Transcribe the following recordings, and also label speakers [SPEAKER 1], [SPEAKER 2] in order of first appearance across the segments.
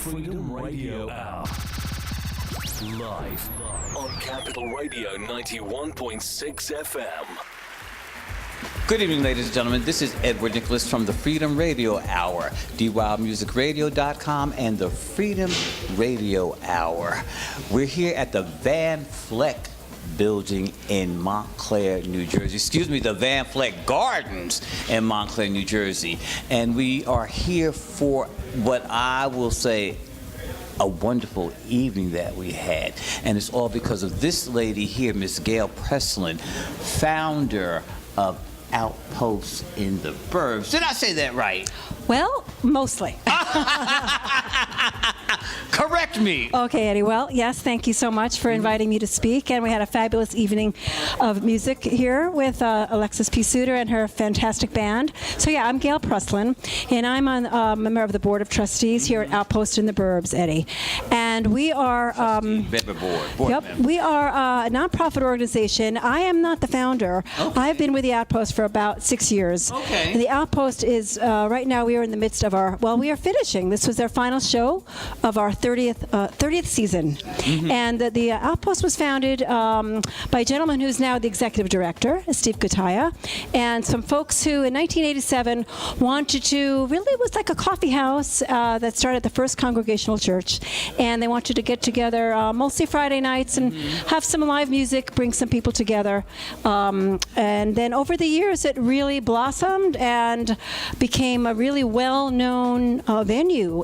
[SPEAKER 1] Freedom Radio Hour. Live on Capital Radio 91.6 FM.
[SPEAKER 2] Good evening, ladies and gentlemen. This is Edward Nicholas from the Freedom Radio Hour, dwildmusicradio.com, and the Freedom Radio Hour. We're here at the Van Fleck building in Montclair, New Jersey. Excuse me, the Van Fleck Gardens in Montclair, New Jersey. And we are here for what I will say a wonderful evening that we had. And it's all because of this lady here, Miss Gail Prusslin, founder of Outpost in the Burbs. Did I say that right?
[SPEAKER 3] Well, mostly.
[SPEAKER 2] Correct me.
[SPEAKER 3] Okay, Eddie. Well, yes, thank you so much for inviting me to speak. And we had a fabulous evening of music here with Alexis P. Suter and her fantastic band. So, yeah, I'm Gail Prusslin, and I'm a member of the Board of Trustees here at Outpost in the Burbs, Eddie. And we are...
[SPEAKER 2] board
[SPEAKER 3] we are a nonprofit organization. I am not the founder.
[SPEAKER 2] Okay.
[SPEAKER 3] I've been with the Outpost for about 6 years.
[SPEAKER 2] Okay.
[SPEAKER 3] And the Outpost is, right now, we are in the midst of we are finishing. This was our final show of our 30th season. Mm-hmm. And the Outpost was founded by a gentleman who's now the executive director, Steve Gutaya, and some folks who in 1987 wanted to, really it was like a coffee house that started at the First Congregational Church. And they wanted to get together mostly Friday nights and have some live music, bring some people together. And then over the years, it really blossomed and became a really well-known venue,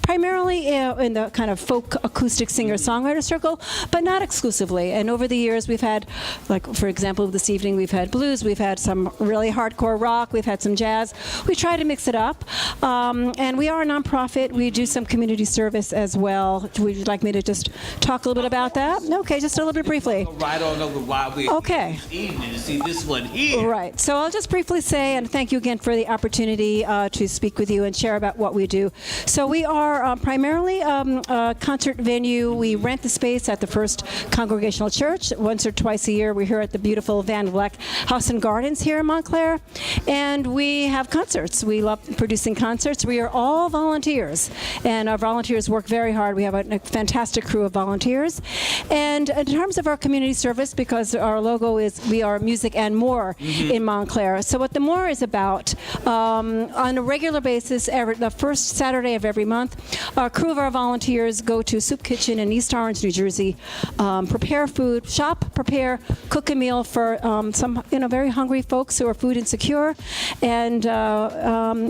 [SPEAKER 3] primarily in the kind of folk acoustic singer-songwriter circle, but not exclusively. And over the years, we've had, like, for example, this evening, we've had blues, we've had some really hardcore rock, we've had some jazz. We try to mix it up. And we are a nonprofit. We do some community service as well. Would you like me to just talk a little bit about that? Okay, just a little bit briefly.
[SPEAKER 2] Right on over why we're
[SPEAKER 3] okay.
[SPEAKER 2] This evening to see this one here.
[SPEAKER 3] Right. So I'll just briefly say, and thank you again for the opportunity to speak with you and share about what we do. So we are primarily a concert venue. We rent the space at the First Congregational Church. Once or twice a year, we're here at the beautiful Van Fleck House and Gardens here in Montclair. And we have concerts. We love producing concerts. We are all volunteers. And our volunteers work very hard. We have a fantastic crew of volunteers. And in terms of our community service, because our logo is we are music and more in Montclair. So what the more is about, on a regular basis, the first Saturday of every month, our crew of our volunteers go to Soup Kitchen in East Orange, New Jersey, prepare food, prepare, cook a meal for some very hungry folks who are food insecure, and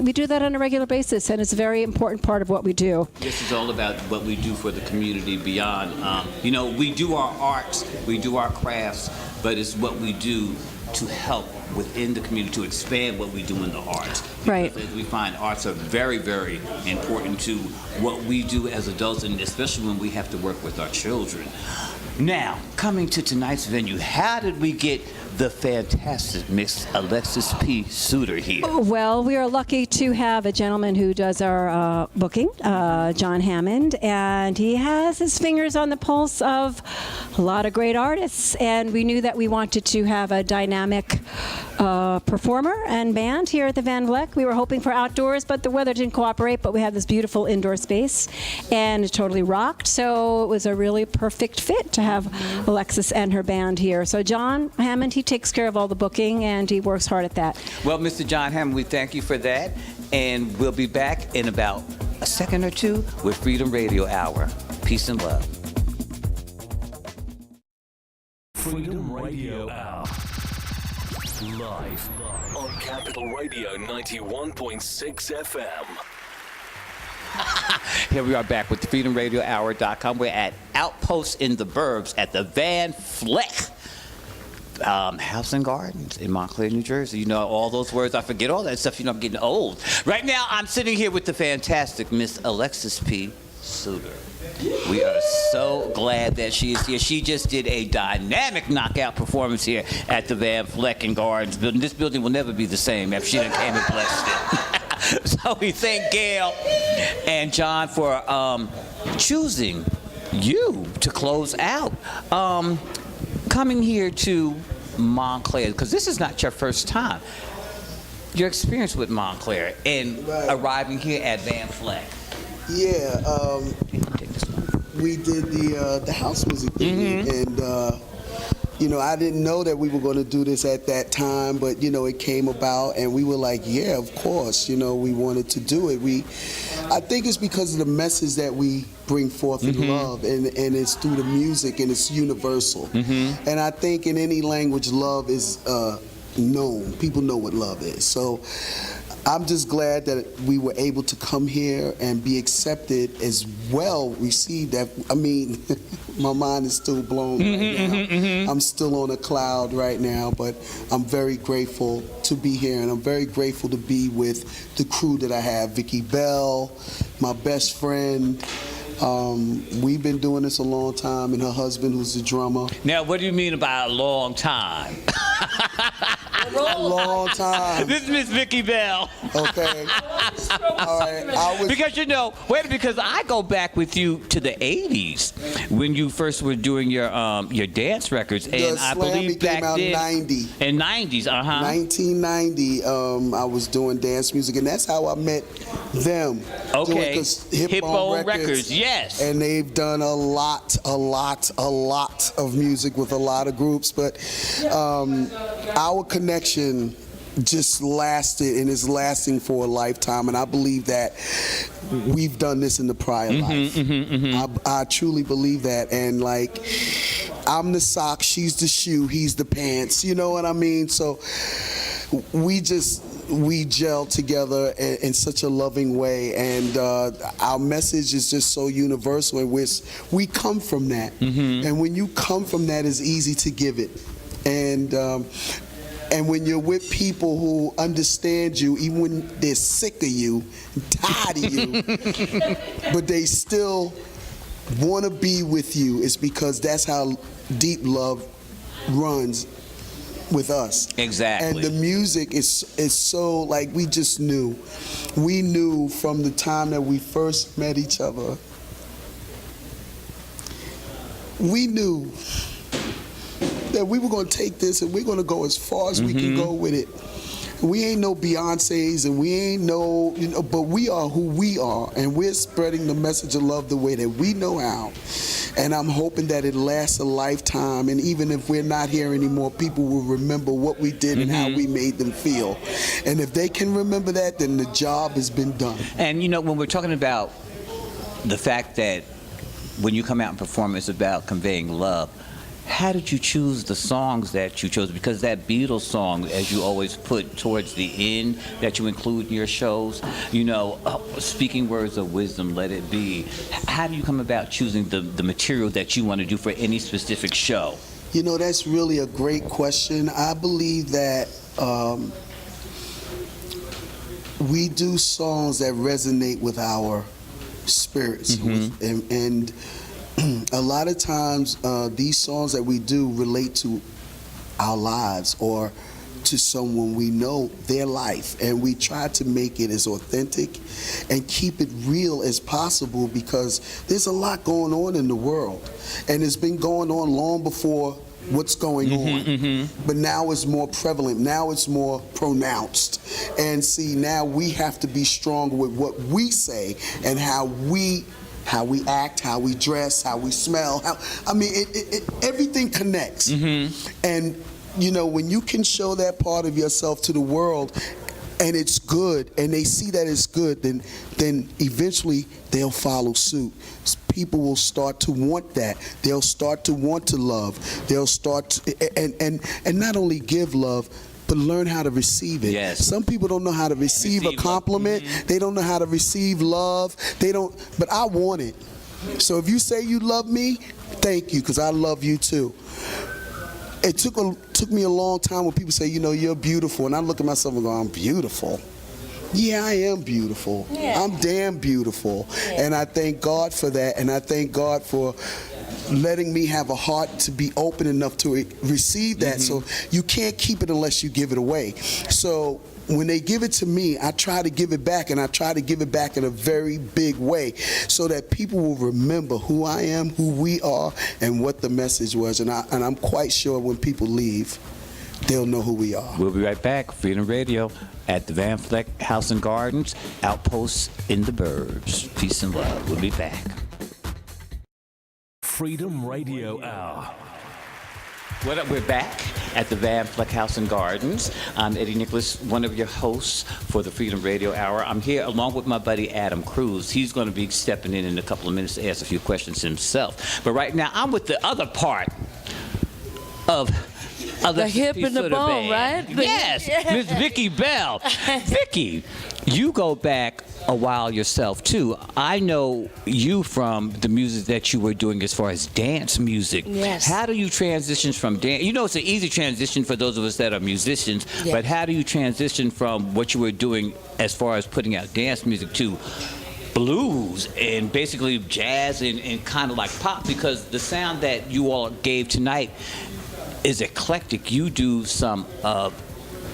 [SPEAKER 3] we do that on a regular basis, and it's a very important part of what we do.
[SPEAKER 2] This is all about what we do for the community beyond. We do our arts, we do our crafts, but it's what we do to help within the community, to expand what we do in the arts.
[SPEAKER 3] Right.
[SPEAKER 2] Because we find arts are very, very important to what we do as adults, and especially when we have to work with our children. Now, coming to tonight's venue, how did we get the fantastic Miss Alexis P. Suter here?
[SPEAKER 3] Well, we are lucky to have a gentleman who does our booking, John Hammond, and he has his fingers on the pulse of a lot of great artists, and we knew that we wanted to have a dynamic performer and band here at the Van Fleck. We were hoping for outdoors, but the weather didn't cooperate, but we had this beautiful indoor space, and it totally rocked, so it was a really perfect fit to have Alexis and her band here. So John Hammond, he takes care of all the booking, and he works hard at that.
[SPEAKER 2] Well, Mr. John Hammond, we thank you for that, and we'll be back in about a second or two with Freedom Radio Hour. Peace and love.
[SPEAKER 1] Freedom Radio Hour. Live on Capital Radio 91.6 FM.
[SPEAKER 2] Here we are back with FreedomRadioHour.com. We're at Outpost in the Burbs at the Van Fleck House and Gardens in Montclair, New Jersey. You know, all those words, I forget all that stuff. I'm getting old. Right now, I'm sitting here with the fantastic Miss Alexis P. Suter. We are so glad that she is here. She just did a dynamic knockout performance here at the Van Fleck and Gardens building. This building will never be the same after she done came and blessed it. So we thank Gail and John for choosing you to close out. Coming here to Montclair, because this is not your first time. Your experience with Montclair and arriving here at Van Fleck.
[SPEAKER 4] Yeah, we did the house music thing, and you know, I didn't know that we were going to do this at that time, but you know, it came about, and we were like, yeah, of course, you know, we wanted to do it. I think it's because of the message that we bring forth in love, and it's through the music, and it's universal. And I think in any language, love is known. People know what love is. So I'm just glad that we were able to come here and be accepted as well received. That, I mean, my mind is still blown right now. I'm still on a cloud right now, but I'm very grateful to be here, and I'm very grateful to be with the crew that I have. Vicki Bell, my best friend. We've been doing this a long time, and her husband, who's the drummer.
[SPEAKER 2] Now, what do you mean by a long time?
[SPEAKER 4] A long time.
[SPEAKER 2] This is Miss Vicki Bell.
[SPEAKER 4] Okay. All right.
[SPEAKER 2] Because I go back with you to the 80s when you first were doing your dance records, and I believe back
[SPEAKER 4] out
[SPEAKER 2] then
[SPEAKER 4] 90.
[SPEAKER 2] In 90s,
[SPEAKER 4] 1990, I was doing dance music, and that's how I met them.
[SPEAKER 2] Okay. Hipbone Records, yes.
[SPEAKER 4] And they've done a lot of music with a lot of groups, but our connection just lasted and is lasting for a lifetime, and I believe that we've done this in the prior life. I truly believe that, and like, I'm the sock, she's the shoe, he's the pants, you know what I mean? So we gel together in such a loving way, and our message is just so universal, and we come from that. And when you come from that, it's easy to give it. And when you're with people who understand you, even when they're sick of you, tired of you, but they still want to be with you, it's because that's how deep love runs with us.
[SPEAKER 2] Exactly.
[SPEAKER 4] And the music is so, like, we just knew. We knew from the time that we first met each other. We knew that we were going to take this and we're going to go as far as we can go with it. We ain't no Beyoncés, and we ain't no, you know, but we are who we are, and we're spreading the message of love the way that we know how. And I'm hoping that it lasts a lifetime, and even if we're not here anymore, people will remember what we did and how we made them feel. And if they can remember that, then the job has been done.
[SPEAKER 2] And you know, when we're talking about the fact that when you come out and perform, it's about conveying love, how did you choose the songs that you chose? Because that Beatles song, as you always put towards the end, that you include in your shows, you know, speaking words of wisdom, let it be. How do you come about choosing the material that you want to do for any specific show?
[SPEAKER 4] You know, that's really a great question. I believe that we do songs that resonate with our spirits, and a lot of times these songs that we do relate to our lives or to someone we know, their life, and we try to make it as authentic and keep it real as possible, because there's a lot going on in the world, and it's been going on long before what's going on, but now it's more prevalent, now it's more pronounced. And see, now we have to be stronger with what we say and how we act, how we dress, how we smell. Everything connects. And you know, when you can show that part of yourself to the world, and it's good, and they see that it's good, then eventually they'll follow suit. People will start to want that. They'll start to want to love. They'll start to, and not only give love, but learn how to receive it.
[SPEAKER 2] Yes.
[SPEAKER 4] Some people don't know how to receive a compliment. They don't know how to receive love. They don't, but I want it. So if you say you love me, thank you, because I love you too. It took me a long time when people say, you know, you're beautiful, and I look at myself and go, I'm beautiful. Yeah, I am beautiful. Yeah. I'm damn beautiful. Yeah. And I thank God for that, and I thank God for letting me have a heart to be open enough to receive that. So you can't keep it unless you give it away. So when they give it to me, I try to give it back, and I try to give it back in a very big way so that people will remember who I am, who we are, and what the message was. And I'm quite sure when people leave, they'll know who we are.
[SPEAKER 2] We'll be right back. Freedom Radio. at the Van Fleck House and Gardens, Outpost in the Burbs. Peace and love. We'll be back.
[SPEAKER 1] Freedom Radio Hour.
[SPEAKER 2] What up? We're back at the Van Fleck House and Gardens. I'm Eddie Nicholas, one of your hosts for the Freedom Radio Hour. I'm here along with my buddy Adam Cruz. He's going to be stepping in a couple of minutes to ask a few questions himself. But right now, I'm with the other part of
[SPEAKER 5] the hip and the bone, right?
[SPEAKER 2] Yes, Miss Vicki Bell. Vicki, you go back a while yourself too. I know you from the music that you were doing as far as dance music.
[SPEAKER 5] Yes.
[SPEAKER 2] How do you transition from dance? You know, it's an easy transition for those of us that are musicians,
[SPEAKER 5] Yes.
[SPEAKER 2] but how do you transition from what you were doing as far as putting out dance music to blues and basically jazz and kind of like pop? Because the sound that you all gave tonight is eclectic. You do some of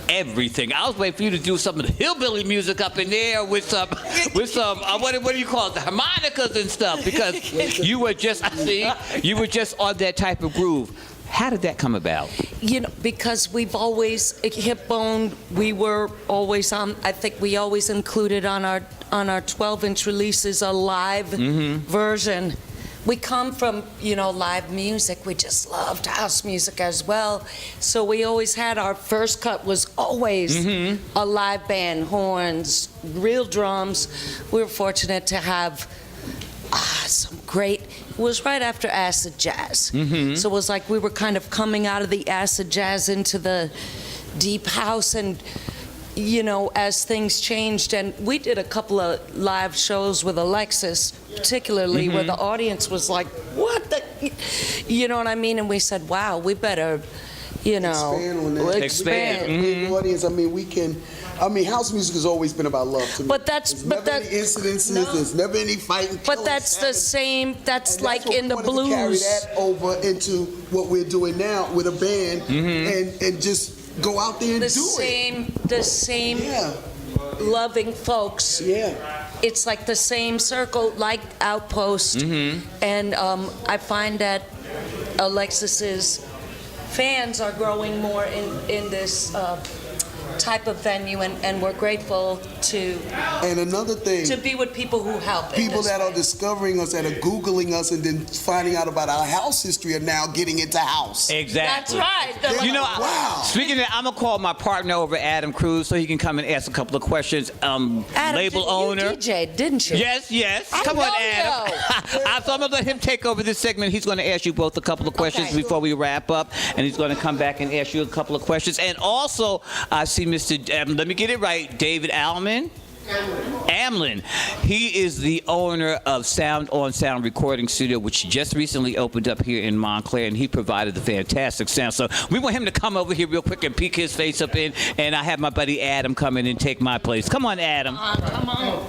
[SPEAKER 2] everything. I was waiting for you to do some of the hillbilly music up in there with some what do you call it, the harmonicas and stuff, because you were just on that type of groove. How did that come about?
[SPEAKER 5] You know, because we've always, Hipbone, we were always on, I think we always included on our 12-inch releases a live version. We come from, live music. We just loved house music as well. So we always had, our first cut was always a live band, horns, real drums. We were fortunate to have some great, it was right after acid jazz. So it was like we were kind of coming out of the acid jazz into the deep house, and as things changed, and we did a couple of live shows with Alexis, particularly where the audience was like, what the, you know what I mean? And we said, wow, we better,
[SPEAKER 4] expand on that.
[SPEAKER 2] Expand.
[SPEAKER 4] Big audience. House music has always been about love to me.
[SPEAKER 5] But that's,
[SPEAKER 4] there's
[SPEAKER 5] but
[SPEAKER 4] never
[SPEAKER 5] that,
[SPEAKER 4] any incidences,
[SPEAKER 5] no.
[SPEAKER 4] There's never any fighting.
[SPEAKER 5] But that's the same, that's like in the
[SPEAKER 4] To
[SPEAKER 5] blues.
[SPEAKER 4] carry that over into what we're doing now with a band, and just go out there and
[SPEAKER 5] The same
[SPEAKER 4] Yeah.
[SPEAKER 5] loving folks.
[SPEAKER 4] Yeah.
[SPEAKER 5] It's like the same circle, like Outpost. And I find that Alexis's fans are growing more in this type of venue, and we're grateful to
[SPEAKER 4] another thing,
[SPEAKER 5] to be with people who help.
[SPEAKER 4] People that are discovering us, that are Googling us, and then finding out about our house history, are now getting into house.
[SPEAKER 2] Exactly.
[SPEAKER 5] That's right.
[SPEAKER 4] Wow.
[SPEAKER 2] Speaking of that, I'm going to call my partner over, Adam Cruz, so he can come and ask a couple of questions.
[SPEAKER 5] Adam,
[SPEAKER 2] Label owner.
[SPEAKER 5] You DJ'd, didn't you?
[SPEAKER 2] Yes.
[SPEAKER 5] I
[SPEAKER 2] Come on,
[SPEAKER 5] know
[SPEAKER 2] Adam. So I'm going to let him take over this segment. He's going to ask you both a couple of questions
[SPEAKER 5] Okay.
[SPEAKER 2] before we wrap up, and he's going to come back and ask you a couple of questions. And also, I see Mr. Let me get it right, David Amlin. He is the owner of Sound on Sound Recording Studio, which just recently opened up here in Montclair, and he provided the fantastic sound. So we want him to come over here real quick and peek his face up in, and I have my buddy Adam come in and take my place. Come on, Adam.
[SPEAKER 5] Come on.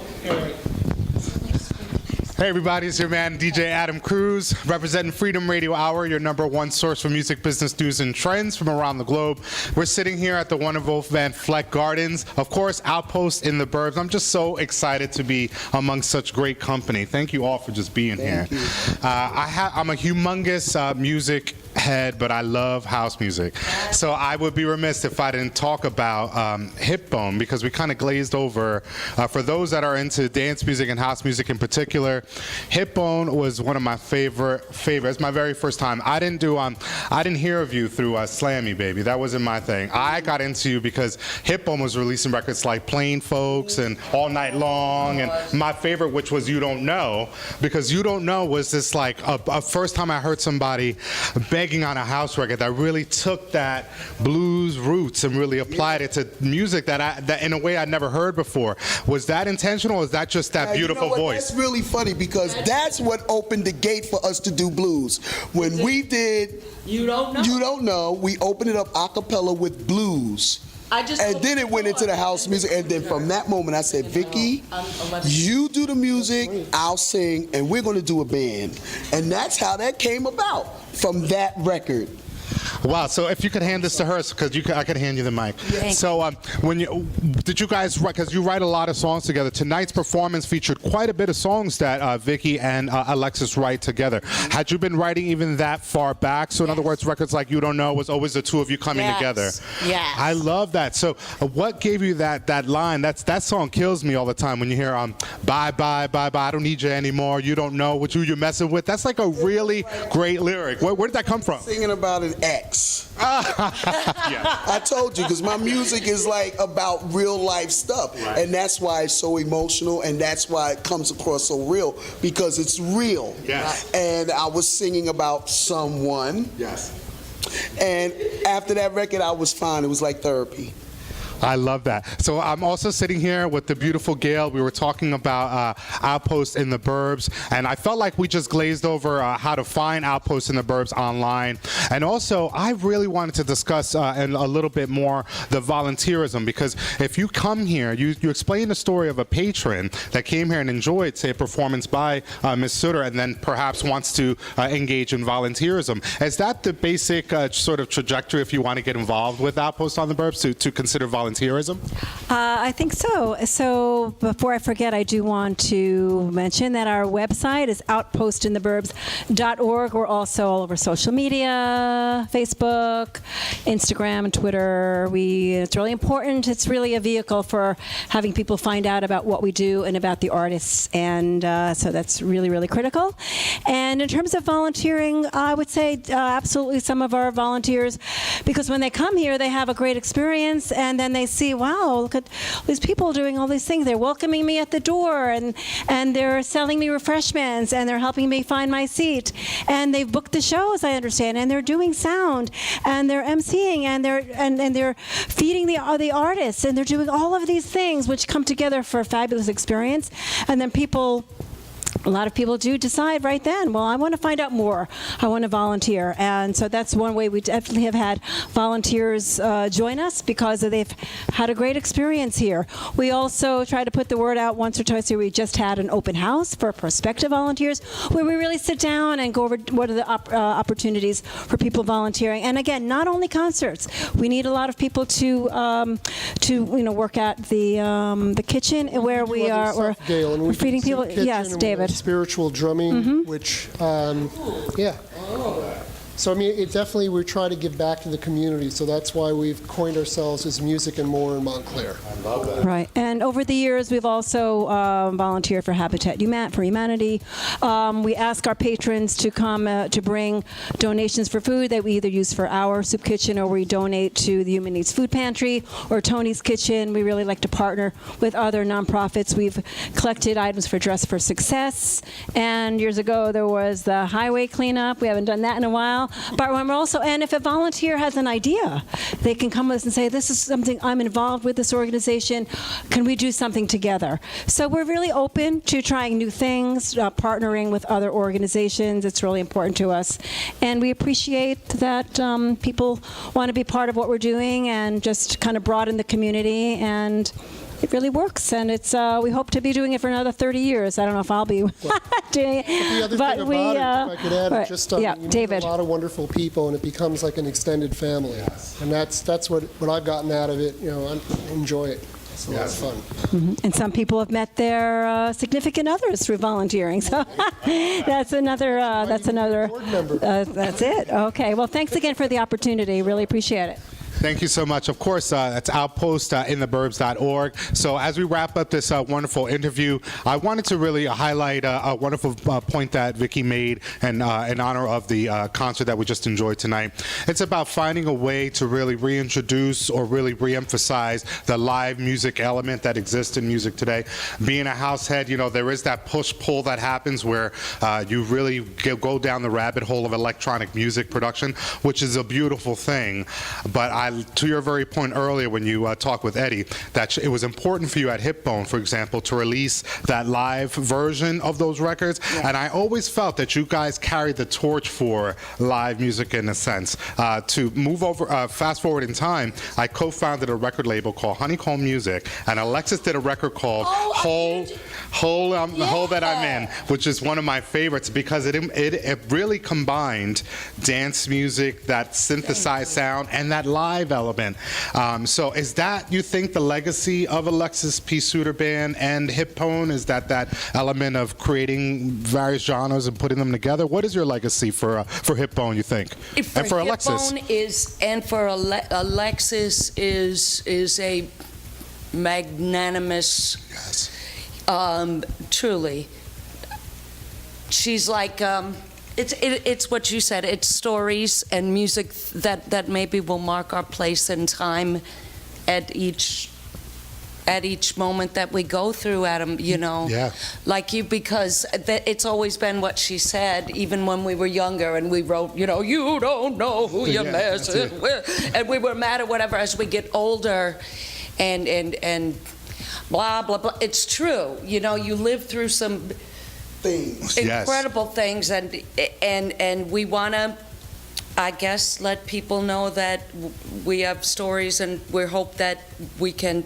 [SPEAKER 6] Hey everybody, it's your man DJ Adam Cruz, representing Freedom Radio Hour, your #1 source for music, business, news, and trends from around the globe. We're sitting here at the wonderful Van Fleck Gardens, of course, Outpost in the Burbs. I'm just so excited to be among such great company. Thank you all for just being here. I'm a humongous music head, but I love house music. So I would be remiss if I didn't talk about Hipbone, because we kind of glazed over. For those that are into dance music and house music in particular, Hipbone was one of my favorites. My very first time. I didn't hear of you through Slammy Baby. That wasn't my thing. I got into you because Hipbone was releasing records like Plain Folks and All Night Long, and my favorite, which was You Don't Know, because You Don't Know was this like a first time I heard somebody begging on a house record that really took that blues roots and really applied it to music that in a way I'd never heard before. Was that intentional, or is that just that beautiful voice?
[SPEAKER 4] That's really funny, because that's what opened the gate for us to do blues. When we did
[SPEAKER 5] You Don't Know.
[SPEAKER 4] You Don't Know, we opened it up a cappella with blues. And then it went into the house music, and then from that moment I said, Vicki, you do the music, I'll sing, and we're going to do a band. And that's how that came about, from that record.
[SPEAKER 6] Wow. So if you could hand this to her, because I could hand you the mic. So did you guys, because you write a lot of songs together, tonight's performance featured quite a bit of songs that Vicki and Alexis write together. Had you been writing even that far back? So in other words, records like You Don't Know was always the two of you coming together.
[SPEAKER 5] Yes.
[SPEAKER 6] I love that. So what gave you that line? That song kills me all the time when you hear bye, bye, bye, bye, I don't need you anymore, you don't know what you're messing with. That's like a really great lyric. Where did that come from?
[SPEAKER 4] Singing about an ex.
[SPEAKER 6] Yeah.
[SPEAKER 4] I told you, because my music is like about real life stuff.
[SPEAKER 6] Right.
[SPEAKER 4] And that's why it's so emotional, and that's why it comes across so real, because it's real.
[SPEAKER 6] Yes.
[SPEAKER 4] And I was singing about someone.
[SPEAKER 6] Yes.
[SPEAKER 4] And after that record, I was fine. It was like therapy.
[SPEAKER 6] I love that. So I'm also sitting here with the beautiful Gail. We were talking about Outpost in the Burbs, and I felt like we just glazed over how to find Outpost in the Burbs online. And also, I really wanted to discuss a little bit more the volunteerism, because if you come here, you explain the story of a patron that came here and enjoyed, say, a performance by Ms. Suter, and then perhaps wants to engage in volunteerism. Is that the basic sort of trajectory if you want to get involved with Outpost on the Burbs, to consider volunteerism?
[SPEAKER 3] I think so. So before I forget, I do want to mention that our website is outpostintheburbs.org. We're also all over social media, Facebook, Instagram, and Twitter. It's really important. It's really a vehicle for having people find out about what we do and about the artists. And so that's really, really critical. And in terms of volunteering, I would say absolutely some of our volunteers, because when they come here, they have a great experience, and then they see, wow, look at these people doing all these things. They're welcoming me at the door, and they're selling me refreshments, and they're helping me find my seat. And they've booked the shows, I understand, and they're doing sound, and they're emceeing, and they're feeding the artists, and they're doing all of these things which come together for a fabulous experience. And then a lot of people do decide right then, well, I want to find out more. I want to volunteer. And so that's one way we definitely have had volunteers join us, because they've had a great experience here. We also try to put the word out once or twice a year. We just had an open house for prospective volunteers, where we really sit down and go over what are the opportunities for people volunteering. And again, not only concerts. We need a lot of people to work at the kitchen, where we are. We're feeding people. Yes, David.
[SPEAKER 7] Spiritual drumming, which, yeah. So, I mean, we try to give back to the community, so that's why we've coined ourselves as Music and More in Montclair.
[SPEAKER 6] I love that.
[SPEAKER 3] Right. And over the years, we've also volunteered for Habitat for Humanity. We ask our patrons to come to bring donations for food that we either use for our soup kitchen, or we donate to the Human Needs Food Pantry or Tony's Kitchen. We really like to partner with other nonprofits. We've collected items for Dress for Success, and years ago there was the highway cleanup. We haven't done that in a while. But remember also, and if a volunteer has an idea, they can come with us and say, this is something I'm involved with, this organization. Can we do something together? So we're really open to trying new things, partnering with other organizations. It's really important to us. And we appreciate that people want to be part of what we're doing and just kind of broaden the community. And it really works, and it's. We hope to be doing it for another 30 years. I don't know if I'll be doing it,
[SPEAKER 7] the other
[SPEAKER 3] but
[SPEAKER 7] thing
[SPEAKER 3] we.
[SPEAKER 7] About it, if I could add,
[SPEAKER 3] right.
[SPEAKER 7] just
[SPEAKER 3] Yeah,
[SPEAKER 7] you meet
[SPEAKER 3] David.
[SPEAKER 7] a lot of wonderful people, and it becomes like an extended family. And that's what I've gotten out of it. I enjoy it. It's a lot of fun.
[SPEAKER 3] Mm-hmm. And some people have met their significant others through volunteering. So that's another. That's it. Okay. Well, thanks again for the opportunity. Really appreciate it.
[SPEAKER 6] Thank you so much. Of course, that's outpostintheburbs.org. So as we wrap up this wonderful interview, I wanted to really highlight a wonderful point that Vicki made in honor of the concert that we just enjoyed tonight. It's about finding a way to really reintroduce or really reemphasize the live music element that exists in music today. Being a house head, there is that push-pull that happens where you really go down the rabbit hole of electronic music production, which is a beautiful thing. But I to your very point earlier when you talked with Eddie, that it was important for you at Hipbone, for example, to release that live version of those records.
[SPEAKER 5] Yeah.
[SPEAKER 6] And I always felt that you guys carried the torch for live music in a sense. To move over, fast forward in time, I co-founded a record label called Honeycomb Music, and Alexis did a record called Hole That I'm In, which is one of my favorites because it really combined dance music, that synthesized sound, and that live element. So is that, you think, the legacy of Alexis P. Suter Band and Hipbone? Is that element of creating various genres and putting them together? What is your legacy for Hipbone, you think? And for Alexis?
[SPEAKER 5] Alexis is a magnanimous, truly. She's like, it's what you said. It's stories and music that maybe will mark our place in time at each moment that we go through, Adam, you know.
[SPEAKER 6] Yeah.
[SPEAKER 5] Like you, because it's always been what she said, even when we were younger and we wrote, you know, you don't know who you're messing with. And we were mad at whatever. As we get older and blah, blah, blah. It's true. You know, you live through some
[SPEAKER 4] Things.
[SPEAKER 5] incredible things, and we want to, I guess, let people know that we have stories, and we hope that we can.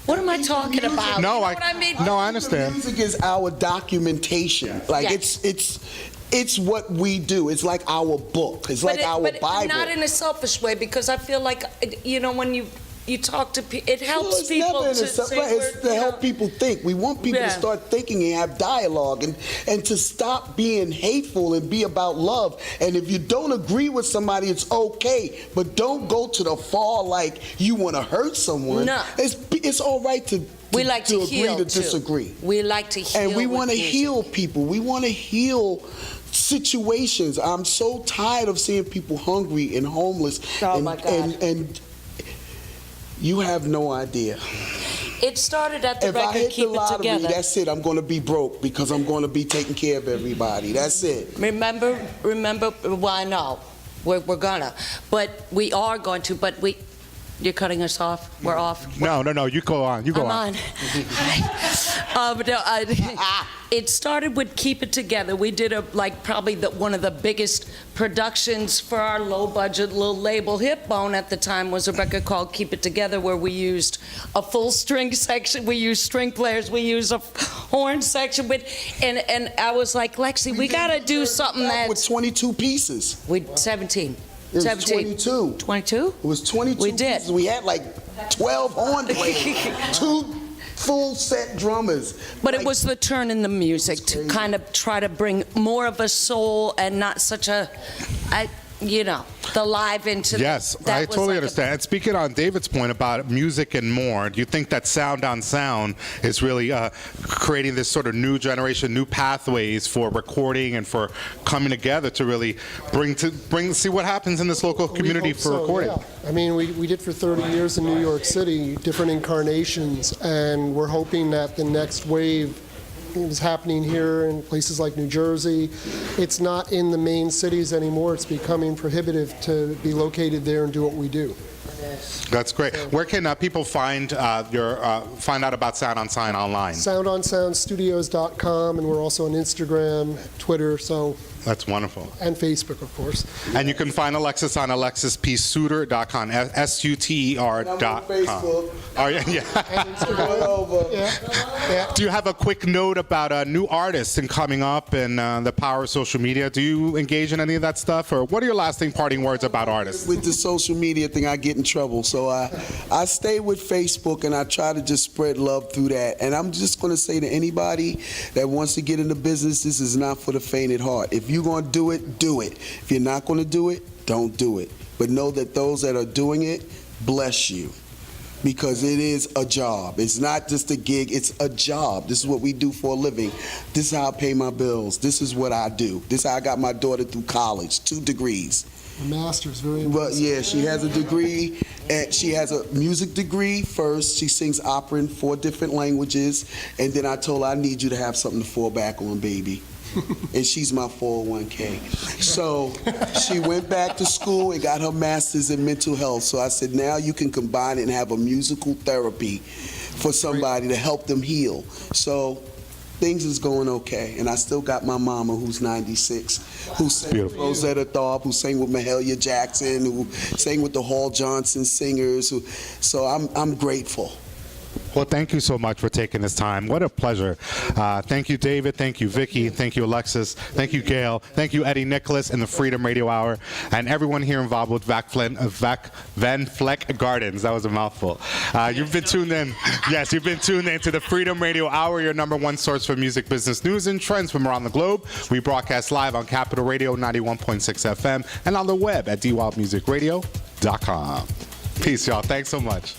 [SPEAKER 5] What am I talking about?
[SPEAKER 6] No,
[SPEAKER 5] you know what I mean?
[SPEAKER 6] No, I understand.
[SPEAKER 4] Music is our documentation. Like it's what we do. It's like our book. It's like our
[SPEAKER 5] but
[SPEAKER 4] Bible.
[SPEAKER 5] not in a selfish way, because I feel like, you know, when you talk to people, it helps
[SPEAKER 4] it's
[SPEAKER 5] people
[SPEAKER 4] never
[SPEAKER 5] to
[SPEAKER 4] it's to help people think. We want people to start thinking and have dialogue and to stop being hateful and be about love. And if you don't agree with somebody, it's okay, but don't go to the far like you want to hurt someone.
[SPEAKER 5] No.
[SPEAKER 4] It's all right to
[SPEAKER 5] we like to
[SPEAKER 4] agree
[SPEAKER 5] heal
[SPEAKER 4] to
[SPEAKER 5] too.
[SPEAKER 4] disagree.
[SPEAKER 5] We like to heal,
[SPEAKER 4] and we want to
[SPEAKER 5] with
[SPEAKER 4] heal people. We want to heal situations. I'm so tired of seeing people hungry and homeless.
[SPEAKER 5] Oh my God.
[SPEAKER 4] And you have no idea.
[SPEAKER 5] It started at the
[SPEAKER 4] If I
[SPEAKER 5] record
[SPEAKER 4] hit
[SPEAKER 5] Keep
[SPEAKER 4] the
[SPEAKER 5] It
[SPEAKER 4] lottery,
[SPEAKER 5] Together.
[SPEAKER 4] that's it. I'm going to be broke because I'm going to be taking care of everybody. That's it.
[SPEAKER 5] Remember, well, I know, we're gonna, but we are going to, but you're cutting us off? We're off?
[SPEAKER 6] No, you go on. You go
[SPEAKER 5] I'm on. It started with Keep It Together. We did probably one of the biggest productions for our low-budget little label. Hipbone at the time was a record called Keep It Together, where we used a full string section. We used string players. We used a horn section. And I was like, Lexi, we got to do something
[SPEAKER 4] with 22 pieces.
[SPEAKER 5] 17.
[SPEAKER 4] It was
[SPEAKER 5] 17.
[SPEAKER 4] 22.
[SPEAKER 5] 22?
[SPEAKER 4] It was 22
[SPEAKER 5] We did.
[SPEAKER 4] pieces. We had like 12 horn players, 2 full set drummers.
[SPEAKER 5] But it was the turn in the music to kind of try to bring more of a soul and not such a, the live into
[SPEAKER 6] Yes,
[SPEAKER 5] that
[SPEAKER 6] I
[SPEAKER 5] was
[SPEAKER 6] totally
[SPEAKER 5] like
[SPEAKER 6] understand. And speaking on David's point about music and more, do you think that sound on sound is really creating this sort of new generation, new pathways for recording and for coming together to really see what happens in this local community for recording?
[SPEAKER 7] Yeah. I mean, we did for 30 years in New York City, different incarnations, and we're hoping that the next wave is happening here in places like New Jersey. It's not in the main cities anymore. It's becoming prohibitive to be located there and do what we do.
[SPEAKER 6] That's great. Where can people find find out about Sound on Sound online?
[SPEAKER 7] SoundOnSoundStudios.com, and we're also on Instagram, Twitter,
[SPEAKER 6] That's wonderful.
[SPEAKER 7] and Facebook, of course.
[SPEAKER 6] And you can find Alexis on AlexisPSuter.com, SUTER.com.
[SPEAKER 4] I'm on Facebook.
[SPEAKER 6] Oh, yeah.
[SPEAKER 7] And Instagram.
[SPEAKER 4] Over.
[SPEAKER 7] Yeah.
[SPEAKER 6] Do you have a quick note about new artists and coming up and the power of social media? Do you engage in any of that stuff? Or what are your lasting parting words about artists?
[SPEAKER 4] With the social media thing, I get in trouble. So I stay with Facebook and I try to just spread love through that. And I'm just going to say to anybody that wants to get into business, this is not for the faint at heart. If you're going to do it, do it. If you're not going to do it, don't do it. But know that those that are doing it, bless you. Because it is a job. It's not just a gig, it's a job. This is what we do for a living. This is how I pay my bills. This is what I do. This is how I got my daughter through college, 2 degrees.
[SPEAKER 7] A master's, very
[SPEAKER 4] But
[SPEAKER 7] impressive.
[SPEAKER 4] yeah, she has a degree, and she has a music degree first. She sings opera in 4 different languages, and then I told her, I need you to have something to fall back on, baby. and she's my 401k. So she went back to school and got her master's in mental health. So I said, now you can combine it and have a musical therapy for somebody to help them heal. So things is going okay. And I still got my mama, who's 96, who sang with Rosetta Tharpe, who sang with Mahalia Jackson, who sang with the Hall Johnson singers. So I'm grateful.
[SPEAKER 6] Well, thank you so much for taking this time. What a pleasure. Thank you, David. Thank you, Vicki. Thank you, Alexis. Thank you, Gail. Thank you, Eddie Nicholas and the Freedom Radio Hour, and everyone here involved with Van Fleck Gardens. That was a mouthful. You've been tuned in. Yes, you've been tuned in to the Freedom Radio Hour, your #1 source for music, business, news, and trends from around the globe. We broadcast live on Capital Radio 91.6 FM and on the web at dwildmusicradio.com. Peace, y'all. Thanks so much.